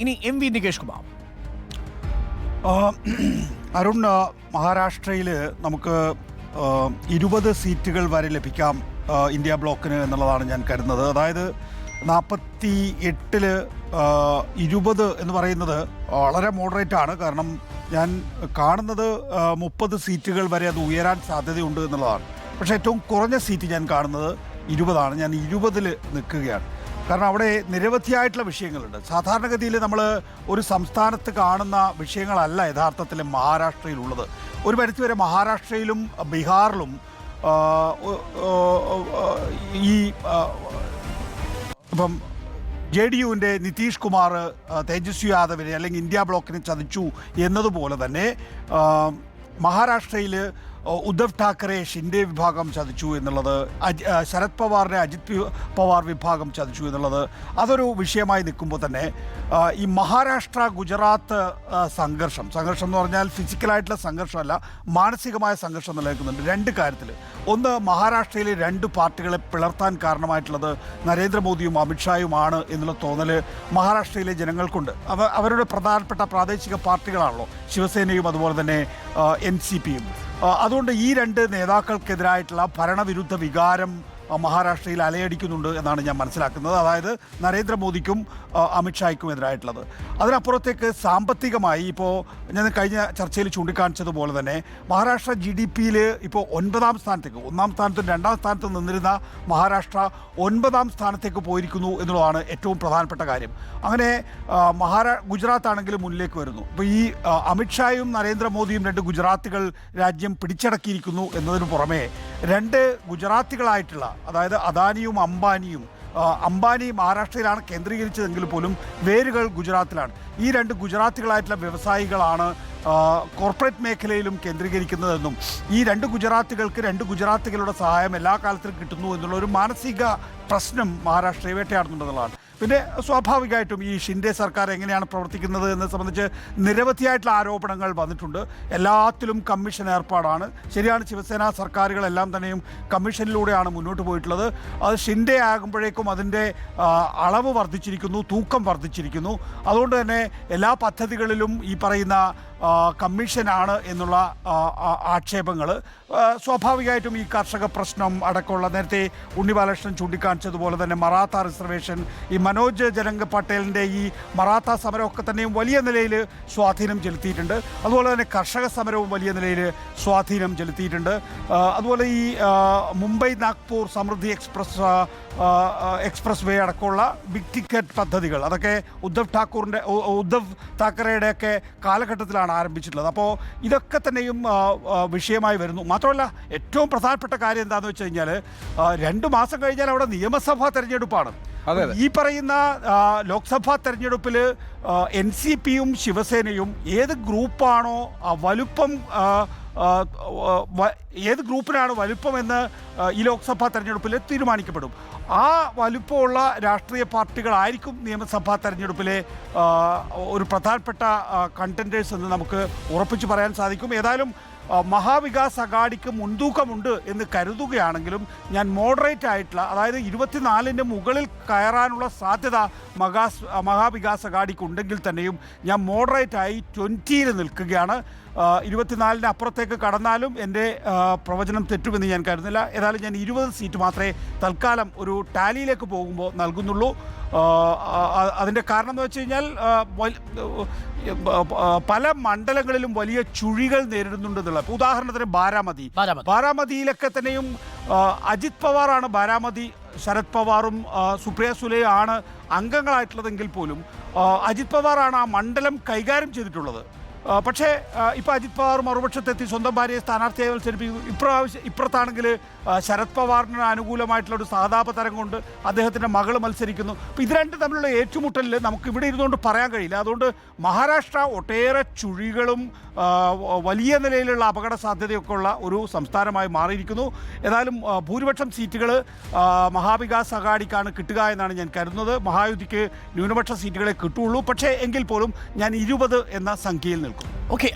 ഇനി MV നികേഷ് കുമാർ. അരുൺ, മഹാരാഷ്ട്രയിൽ നമുക്ക് 20 സീറ്റുകൾ വരെ ലഭിക്കാം ഇന്ത്യ ബ്ലോക്കിന് എന്നുള്ളതാണ് ഞാൻ കരുതുന്നത്. അതായത് 48-ൽ 20 എന്ന് പറയുന്നത് വളരെ മോഡറേറ്റ് ആണ്. കാരണം ഞാൻ കാണുന്നത് 30 സീറ്റുകൾ വരെ അത് ഉയരാൻ സാധ്യതയുണ്ട് എന്നുള്ളതാണ്. പക്ഷേ ഏറ്റവും കുറഞ്ഞ സീറ്റ് ഞാൻ കാണുന്നത് 20 ഞാൻ 20-ൽ നിൽക്കുകയാണ്. കാരണം അവിടെ നിരവധിയായിട്ടുള്ള വിഷയങ്ങളുണ്ട്. സാധാരണഗതിയിൽ നമ്മൾ ഒരു സംസ്ഥാനത്ത് കാണുന്ന വിഷയങ്ങളല്ല യഥാർത്ഥത്തിൽ മഹാരാഷ്ട്രയിലുള്ളത്. ഒരു പരിധിവരെ മഹാരാഷ്ട്രയിലും ബീഹാറിലും ഈ ഇപ്പം JDUവിൻ്റെ നിതീഷ് കുമാർ തേജസ്വി യാദവിനെ അല്ലെങ്കിൽ ഇന്ത്യ ബ്ലോക്കിനെ ചതിച്ചു എന്നതുപോലെ തന്നെ മഹാരാഷ്ട്രയിൽ ഉദ്ധവ് ഠാക്കറെ ഷിൻഡെ വിഭാഗം ചതിച്ചു എന്നുള്ളത്, ശരത് പവാറിനെ അജിത് പവാർ വിഭാഗം ചതിച്ചു എന്നുള്ളത് അതൊരു വിഷയമായി നിൽക്കുമ്പോൾ തന്നെ ഈ മഹാരാഷ്ട്ര ഗുജറാത്ത് സംഘർഷം എന്ന് പറഞ്ഞാൽ ഫിസിക്കലായിട്ടുള്ള സംഘർഷമല്ല, മാനസികമായ സംഘർഷം നിലനിൽക്കുന്നുണ്ട് രണ്ട് കാര്യത്തിൽ. ഒന്ന്, മഹാരാഷ്ട്രയിലെ രണ്ട് പാർട്ടികളെ പിളർത്താൻ കാരണമായിട്ടുള്ളത് നരേന്ദ്രമോദിയും അമിത്ഷായുമാണ് എന്നുള്ള തോന്നൽ മഹാരാഷ്ട്രയിലെ ജനങ്ങൾക്കുണ്ട്. അവരുടെ പ്രധാനപ്പെട്ട പ്രാദേശിക പാർട്ടികളാണല്ലോ ശിവസേനയും അതുപോലെ തന്നെ NCPയും. അതുകൊണ്ട് ഈ രണ്ട് നേതാക്കൾക്കെതിരായിട്ടുള്ള ഭരണവിരുദ്ധ വികാരം മഹാരാഷ്ട്രയിൽ അലയടിക്കുന്നുണ്ട് എന്നാണ് ഞാൻ മനസ്സിലാക്കുന്നത്. അതായത് നരേന്ദ്രമോദിക്കും അമിത്ഷായ്ക്കും എതിരായിട്ടുള്ളത്. അതിനപ്പുറത്തേക്ക് സാമ്പത്തികമായി ഇപ്പോൾ ഞാൻ കഴിഞ്ഞ ചർച്ചയിൽ ചൂണ്ടിക്കാണിച്ചതുപോലെ തന്നെ മഹാരാഷ്ട്ര GDPയിൽ ഇപ്പോൾ 9ാം സ്ഥാനത്തേക്ക്, 1ാം സ്ഥാനത്തും 2ാം സ്ഥാനത്തും നിന്നിരുന്ന മഹാരാഷ്ട്ര 9ാം സ്ഥാനത്തേക്ക് പോയിരിക്കുന്നു എന്നുള്ളതാണ് ഏറ്റവും പ്രധാനപ്പെട്ട കാര്യം. അങ്ങനെ ഗുജറാത്ത് ആണെങ്കിലും മുന്നിലേക്ക് വരുന്നു. ഇപ്പോൾ ഈ അമിത്ഷായും നരേന്ദ്രമോദിയും രണ്ട് ഗുജറാത്തുകൾ രാജ്യം പിടിച്ചടക്കിയിരിക്കുന്നു എന്നതിന് പുറമെ രണ്ട് ഗുജറാത്തികളായിട്ടുള്ള, അതായത് അദാനിയും അംബാനി മഹാരാഷ്ട്രയിലാണ് കേന്ദ്രീകരിച്ചതെങ്കിൽ പോലും വേരുകൾ ഗുജറാത്തിലാണ്. ഈ രണ്ട് ഗുജറാത്തികളായിട്ടുള്ള വ്യവസായികളാണ് കോർപ്പറേറ്റ് മേഖലയിലും കേന്ദ്രീകരിക്കുന്നതെന്നും ഈ രണ്ട് ഗുജറാത്തികളുടെ സഹായം എല്ലാ കാലത്തും കിട്ടുന്നു എന്നുള്ള ഒരു മാനസിക പ്രശ്നം മഹാരാഷ്ട്രയെ വേട്ടയാടുന്നുണ്ടെന്നുള്ളതാണ്. പിന്നെ സ്വാഭാവികമായിട്ടും ഈ ഷിൻഡെ സർക്കാർ എങ്ങനെയാണ് പ്രവർത്തിക്കുന്നത് എന്നെ സംബന്ധിച്ച് നിരവധിയായിട്ടുള്ള ആരോപണങ്ങൾ വന്നിട്ടുണ്ട്. എല്ലാത്തിലും കമ്മീഷൻ ഏർപ്പാടാണ്. ശരിയാണ്, ശിവസേന സർക്കാരുകളെല്ലാം തന്നെയും കമ്മീഷനിലൂടെയാണ് മുന്നോട്ട് പോയിട്ടുള്ളത്. അത് ഷിൻഡെ ആകുമ്പോഴേക്കും അതിൻ്റെ അളവ് വർദ്ധിച്ചിരിക്കുന്നു, തൂക്കം വർദ്ധിച്ചിരിക്കുന്നു. അതുകൊണ്ട് തന്നെ എല്ലാ പദ്ധതികളിലും ഈ പറയുന്ന കമ്മീഷനാണ് എന്നുള്ള ആക്ഷേപങ്ങൾ സ്വാഭാവികമായിട്ടും ഈ കർഷക പ്രശ്നം അടക്കമുള്ള, നേരത്തെ ഉണ്ണി ബാലകൃഷ്ണൻ ചൂണ്ടിക്കാണിച്ചതുപോലെ തന്നെ മറാത്ത റിസർവേഷൻ, ഈ മനോജ് ജനംഗ് പട്ടേലിൻ്റെ ഈ മറാത്ത സമരമൊക്കെ തന്നെയും വലിയ നിലയിൽ സ്വാധീനം ചെലുത്തിയിട്ടുണ്ട്. അതുപോലെ തന്നെ കർഷക സമരവും വലിയ നിലയിൽ സ്വാധീനം ചെലുത്തിയിട്ടുണ്ട്. അതുപോലെ ഈ മുംബൈ നാഗ്പൂർ സമൃദ്ധി എക്സ്പ്രസ് വേ അടക്കമുള്ള ബിഗ് ടിക്കറ്റ് പദ്ധതികൾ, അതൊക്കെ ഉദ്ധവ് താക്കറെയുടെയൊക്കെ കാലഘട്ടത്തിലാണ് ആരംഭിച്ചിട്ടുള്ളത്. അപ്പോൾ ഇതൊക്കെ തന്നെയും വിഷയമായി വരുന്നു. മാത്രമല്ല ഏറ്റവും പ്രധാനപ്പെട്ട കാര്യം എന്താണെന്ന് വെച്ച് കഴിഞ്ഞാൽ 2 മാസം കഴിഞ്ഞാൽ അവിടെ നിയമസഭാ തെരഞ്ഞെടുപ്പാണ്. ഈ പറയുന്ന ലോക്സഭാ തെരഞ്ഞെടുപ്പിൽ NCPയും ശിവസേനയും ഏത് ഗ്രൂപ്പാണോ വലുപ്പം, ഏത് ഗ്രൂപ്പിനാണ് വലുപ്പമെന്ന് ഈ ലോക്സഭാ തെരഞ്ഞെടുപ്പിൽ തീരുമാനിക്കപ്പെടും. ആ വലുപ്പമുള്ള രാഷ്ട്രീയ പാർട്ടികളായിരിക്കും നിയമസഭാ തെരഞ്ഞെടുപ്പിലെ ഒരു പ്രധാനപ്പെട്ട കണ്ടൻറ്റേഴ്സ് എന്ന് നമുക്ക് ഉറപ്പിച്ച് പറയാൻ സാധിക്കും. ഏതായാലും മഹാവികാസ് അഘാഡിക്ക് മുൻതൂക്കമുണ്ട് എന്ന് കരുതുകയാണെങ്കിലും ഞാൻ മോഡറേറ്റ് ആയിട്ടുള്ള, അതായത് 24-ന് മുകളിൽ കയറാനുള്ള സാധ്യത മഹാവികാസ് അഘാഡിക്ക് ഉണ്ടെങ്കിൽ തന്നെയും ഞാൻ മോഡറേറ്റായി 20-ൽ നിൽക്കുകയാണ്. 24-ന് അപ്പുറത്തേക്ക് കടന്നാലും എൻ്റെ പ്രവചനം തെറ്റുമെന്ന് ഞാൻ കരുതുന്നില്ല. ഏതായാലും ഞാൻ 20 സീറ്റ് മാത്രമേ തൽക്കാലം ഒരു ടാലിയിലേക്ക് പോകുമ്പോൾ നൽകുന്നുള്ളൂ. അതിൻ്റെ കാരണം എന്ന് വെച്ച് കഴിഞ്ഞാൽ പല മണ്ഡലങ്ങളിലും വലിയ ചുഴികൾ നേരിടുന്നുണ്ടെന്നുള്ള. ഉദാഹരണത്തിന് ബാരാമതിയിലൊക്കെ തന്നെയും അജിത് പവാറാണ് ബാരാമതി, ശരത് പവാറും സുപ്രിയ സുലെയും ആണ് അംഗങ്ങളായിട്ടുള്ളതെങ്കിൽ പോലും അജിത് പവാറാണ് ആ മണ്ഡലം കൈകാര്യം ചെയ്തിട്ടുള്ളത്. പക്ഷേ ഇപ്പോൾ അജിത് പവാർ മറുപക്ഷത്തെത്തി സ്വന്തം ഭാര്യയെ സ്ഥാനാർത്ഥിയായി മത്സരിപ്പിക്കും. ഇപ്പുറത്താണെങ്കിൽ ശരത് പവാറിന് അനുകൂലമായിട്ടുള്ള ഒരു സഹതാപ തരം കൊണ്ട് അദ്ദേഹത്തിൻ്റെ മകൾ മത്സരിക്കുന്നു. അപ്പോൾ ഇത് രണ്ട് തമ്മിലുള്ള ഏറ്റുമുട്ടലിൽ നമുക്ക് ഇവിടെ ഇരുന്നുകൊണ്ട് പറയാൻ കഴിയില്ല. അതുകൊണ്ട് മഹാരാഷ്ട്ര ഒട്ടേറെ ചുഴികളും വലിയ നിലയിലുള്ള അപകട സാധ്യതയൊക്കെ ഉള്ള ഒരു സംസ്ഥാനമായി മാറിയിരിക്കുന്നു. ഏതായാലും ഭൂരിപക്ഷം സീറ്റുകൾ മഹാവികാസ് അഘാഡിക്കാണ് കിട്ടുക എന്നാണ് ഞാൻ കരുതുന്നത്. മഹായുതിക്ക് ന്യൂനപക്ഷ സീറ്റുകളെ കിട്ടുള്ളൂ. പക്ഷേ എങ്കിൽ പോലും ഞാൻ 20 എന്ന സംഖ്യയിൽ നിൽക്കും. ഓക്കെ.